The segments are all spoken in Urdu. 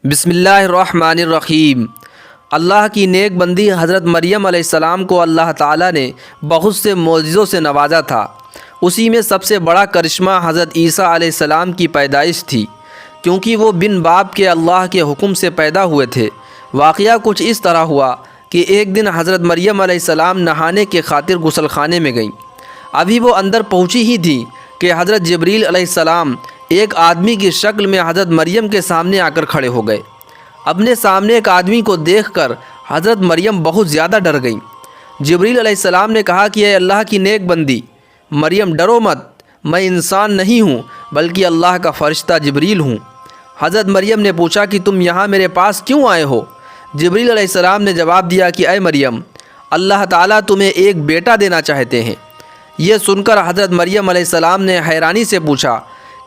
بسم اللہ الرحمن الرحیم۔ اللہ کی نیک بندی حضرت مریم علیہ السلام کو اللہ تعالیٰ نے بہت سے معجزوں سے نوازا تھا۔ اسی میں سب سے بڑا کرشمہ حضرت عیسیٰ علیہ السلام کی پیدائش تھی، کیونکہ وہ بن باپ کے اللہ کے حکم سے پیدا ہوئے تھے۔ واقعہ کچھ اس طرح ہوا کہ ایک دن حضرت مریم علیہ السلام نہانے کے خاطر غسل خانے میں گئیں۔ ابھی وہ اندر پہنچی ہی تھی کہ حضرت جبریل علیہ السلام ایک آدمی کی شکل میں حضرت مریم کے سامنے آ کر کھڑے ہو گئے۔ اپنے سامنے ایک آدمی کو دیکھ کر حضرت مریم بہت زیادہ ڈر گئیں۔ جبریل علیہ السلام نے کہا کہ اے اللہ کی نیک بندی مریم، ڈرو مت، میں انسان نہیں ہوں بلکہ اللہ کا فرشتہ جبریل ہوں۔ حضرت مریم نے پوچھا کہ تم یہاں میرے پاس کیوں آئے ہو؟ جبریل علیہ السلام نے جواب دیا کہ اے مریم، اللہ تعالیٰ تمہیں ایک بیٹا دینا چاہتے ہیں۔ یہ سن کر حضرت مریم علیہ السلام نے حیرانی سے پوچھا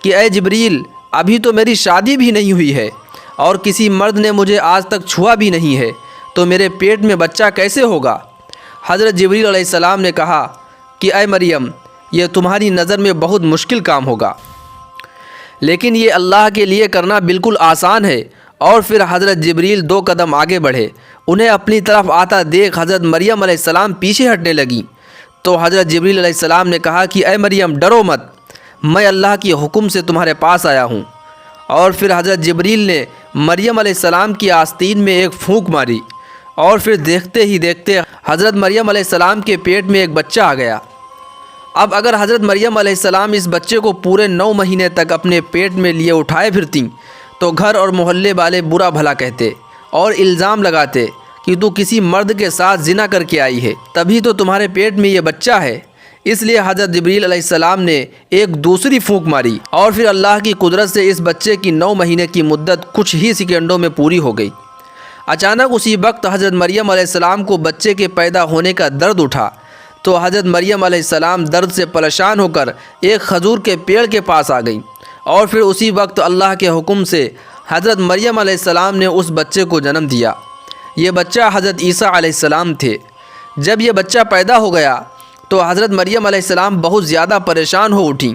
کہ اے جبریل، ابھی تو میری شادی بھی نہیں ہوئی ہے اور کسی مرد نے مجھے آج تک چھوا بھی نہیں ہے، تو میرے پیٹ میں بچہ کیسے ہوگا؟ حضرت جبریل علیہ السلام نے کہا کہ اے مریم، یہ تمہاری نظر میں بہت مشکل کام ہوگا، لیکن یہ اللہ کے لیے کرنا بالکل آسان ہے۔ اور پھر حضرت جبریل 2 قدم آگے بڑھے، انہیں اپنی طرف آتا دیکھ حضرت مریم علیہ السلام پیچھے ہٹنے لگیں۔ تو حضرت جبریل علیہ السلام نے کہا کہ اے مریم، ڈرو مت، میں اللہ کے حکم سے تمہارے پاس آیا ہوں۔ اور پھر حضرت جبریل نے مریم علیہ السلام کی آستین میں ایک پھونک ماری، اور پھر دیکھتے ہی دیکھتے حضرت مریم علیہ السلام کے پیٹ میں ایک بچہ آ گیا۔ اب اگر حضرت مریم علیہ السلام اس بچے کو پورے 9 مہینے تک اپنے پیٹ میں لیے اٹھائے پھرتیں تو گھر اور محلے والے برا بھلا کہتے اور الزام لگاتے کہ تو کسی مرد کے ساتھ زنا کر کے آئی ہے، تبھی تو تمہارے پیٹ میں یہ بچہ ہے۔ اس لیے حضرت جبریل علیہ السلام نے ایک دوسری پھونک ماری، اور پھر اللہ کی قدرت سے اس بچے کی 9 مہینے کی مدت کچھ ہی سیکنڈوں میں پوری ہو گئی۔ اچانک اسی وقت حضرت مریم علیہ السلام کو بچے کے پیدا ہونے کا درد اٹھا، تو حضرت مریم علیہ السلام درد سے پریشان ہو کر ایک کھجور کے پیڑ کے پاس آ گئیں، اور پھر اسی وقت اللہ کے حکم سے حضرت مریم علیہ السلام نے اس بچے کو جنم دیا۔ یہ بچہ حضرت عیسیٰ علیہ السلام تھے۔ جب یہ بچہ پیدا ہو گیا تو حضرت مریم علیہ السلام بہت زیادہ پریشان ہو اٹھیں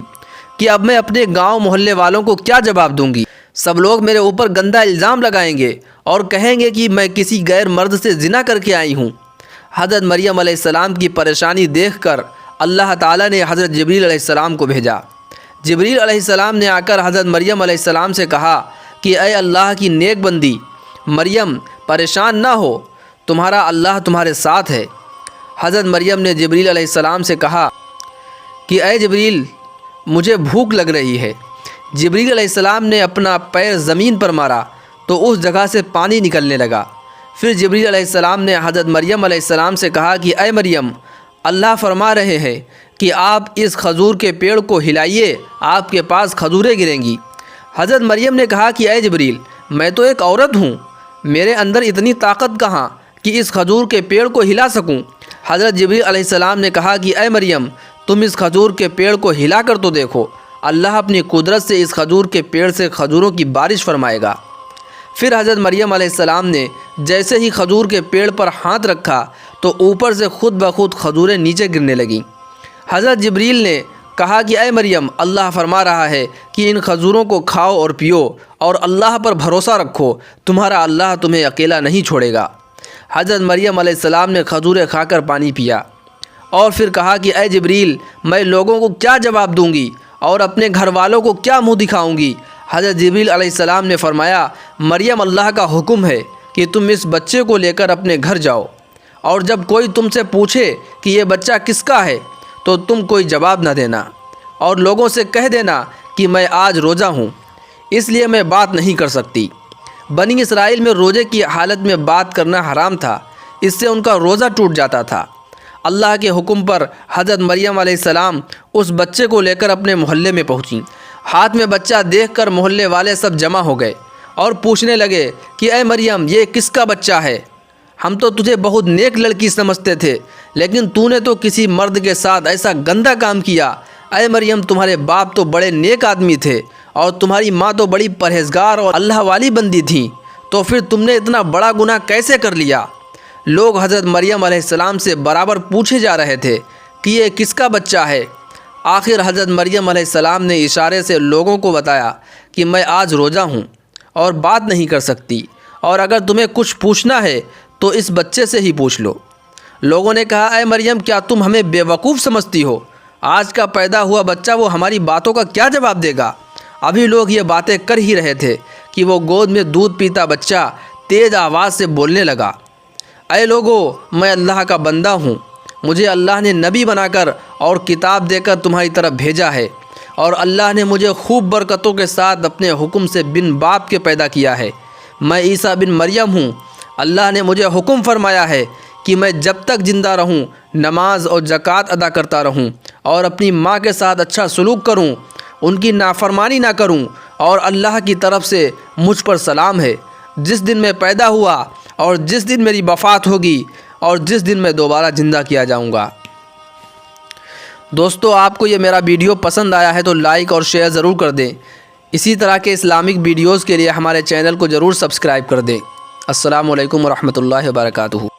کہ اب میں اپنے گاؤں محلے والوں کو کیا جواب دوں گی؟ سب لوگ میرے اوپر گندا الزام لگائیں گے اور کہیں گے کہ میں کسی غیر مرد سے زنا کر کے آئی ہوں۔ حضرت مریم علیہ السلام کی پریشانی دیکھ کر اللہ تعالیٰ نے حضرت جبریل علیہ السلام کو بھیجا۔ جبریل علیہ السلام نے آ کر حضرت مریم علیہ السلام سے کہا کہ اے اللہ کی نیک بندی مریم، پریشان نہ ہو، تمہارا اللہ تمہارے ساتھ ہے۔ حضرت مریم نے جبریل علیہ السلام سے کہا کہ اے جبریل، مجھے بھوک لگ رہی ہے۔ جبریل علیہ السلام نے اپنا پیر زمین پر مارا تو اس جگہ سے پانی نکلنے لگا۔ پھر جبریل علیہ السلام نے حضرت مریم علیہ السلام سے کہا کہ اے مریم، اللہ فرما رہے ہیں کہ آپ اس کھجور کے پیڑ کو ہلائیے، آپ کے پاس کھجوریں گریں گی۔ حضرت مریم نے کہا کہ اے جبریل، میں تو ایک عورت ہوں، میرے اندر اتنی طاقت کہاں کہ اس کھجور کے پیڑ کو ہلا سکوں؟ حضرت جبریل علیہ السلام نے کہا کہ اے مریم، تم اس کھجور کے پیڑ کو ہلا کر تو دیکھو، اللہ اپنی قدرت سے اس کھجور کے پیڑ سے کھجوروں کی بارش فرمائے گا۔ پھر حضرت مریم علیہ السلام نے جیسے ہی کھجور کے پیڑ پر ہاتھ رکھا تو اوپر سے خود بخود کھجوریں نیچے گرنے لگیں۔ حضرت جبریل نے کہا کہ اے مریم، اللہ فرما رہا ہے کہ ان کھجوروں کو کھاؤ اور پیو اور اللہ پر بھروسہ رکھو، تمہارا اللہ تمہیں اکیلا نہیں چھوڑے گا۔ حضرت مریم علیہ السلام نے کھجوریں کھا کر پانی پیا، اور پھر کہا کہ اے جبریل، میں لوگوں کو کیا جواب دوں گی اور اپنے گھر والوں کو کیا منہ دکھاؤں گی؟ حضرت جبریل علیہ السلام نے فرمایا، مریم، اللہ کا حکم ہے کہ تم اس بچے کو لے کر اپنے گھر جاؤ، اور جب کوئی تم سے پوچھے کہ یہ بچہ کس کا ہے تو تم کوئی جواب نہ دینا، اور لوگوں سے کہہ دینا کہ میں آج روزہ ہوں، اس لیے میں بات نہیں کر سکتی۔ بنی اسرائیل میں روزے کی حالت میں بات کرنا حرام تھا، اس سے ان کا روزہ ٹوٹ جاتا تھا۔ اللہ کے حکم پر حضرت مریم علیہ السلام اس بچے کو لے کر اپنے محلے میں پہنچیں۔ ہاتھ میں بچہ دیکھ کر محلے والے سب جمع ہو گئے اور پوچھنے لگے کہ اے مریم، یہ کس کا بچہ ہے؟ ہم تو تجھے بہت نیک لڑکی سمجھتے تھے، لیکن تو نے تو کسی مرد کے ساتھ ایسا گندا کام کیا۔ اے مریم، تمہارے باپ تو بڑے نیک آدمی تھے اور تمہاری ماں تو بڑی پرہیزگار اور اللہ والی بندی تھیں، تو پھر تم نے اتنا بڑا گناہ کیسے کر لیا؟ لوگ حضرت مریم علیہ السلام سے برابر پوچھے جا رہے تھے کہ یہ کس کا بچہ ہے۔ آخر حضرت مریم علیہ السلام نے اشارے سے لوگوں کو بتایا کہ میں آج روزہ ہوں اور بات نہیں کر سکتی، اور اگر تمہیں کچھ پوچھنا ہے تو اس بچے سے ہی پوچھ لو۔ لوگوں نے کہا، اے مریم، کیا تم ہمیں بے وقوف سمجھتی ہو؟ آج کا پیدا ہوا بچہ وہ ہماری باتوں کا کیا جواب دے گا؟ ابھی لوگ یہ باتیں کر ہی رہے تھے کہ وہ گود میں دودھ پیتا بچہ تیز آواز سے بولنے لگا، اے لوگو، میں اللہ کا بندہ ہوں، مجھے اللہ نے نبی بنا کر اور کتاب دے کر تمہاری طرف بھیجا ہے، اور اللہ نے مجھے خوب برکتوں کے ساتھ اپنے حکم سے بن باپ کے پیدا کیا ہے۔ میں عیسیٰ بن مریم ہوں۔ اللہ نے مجھے حکم فرمایا ہے کہ میں جب تک زندہ رہوں نماز اور زکوٰۃ ادا کرتا رہوں، اور اپنی ماں کے ساتھ اچھا سلوک کروں، ان کی نافرمانی نہ کروں، اور اللہ کی طرف سے مجھ پر سلام ہے، جس دن میں پیدا ہوا اور جس دن میری وفات ہوگی اور جس دن میں دوبارہ زندہ کیا جاؤں گا۔ دوستو، آپ کو یہ میرا ویڈیو پسند آیا ہے تو لائک اور شیئر ضرور کر دیں۔ اسی طرح کے اسلامک ویڈیوز کے لیے ہمارے چینل کو ضرور سبسکرائب کر دیں۔ السلام علیکم ورحمۃ اللہ وبرکاتہ۔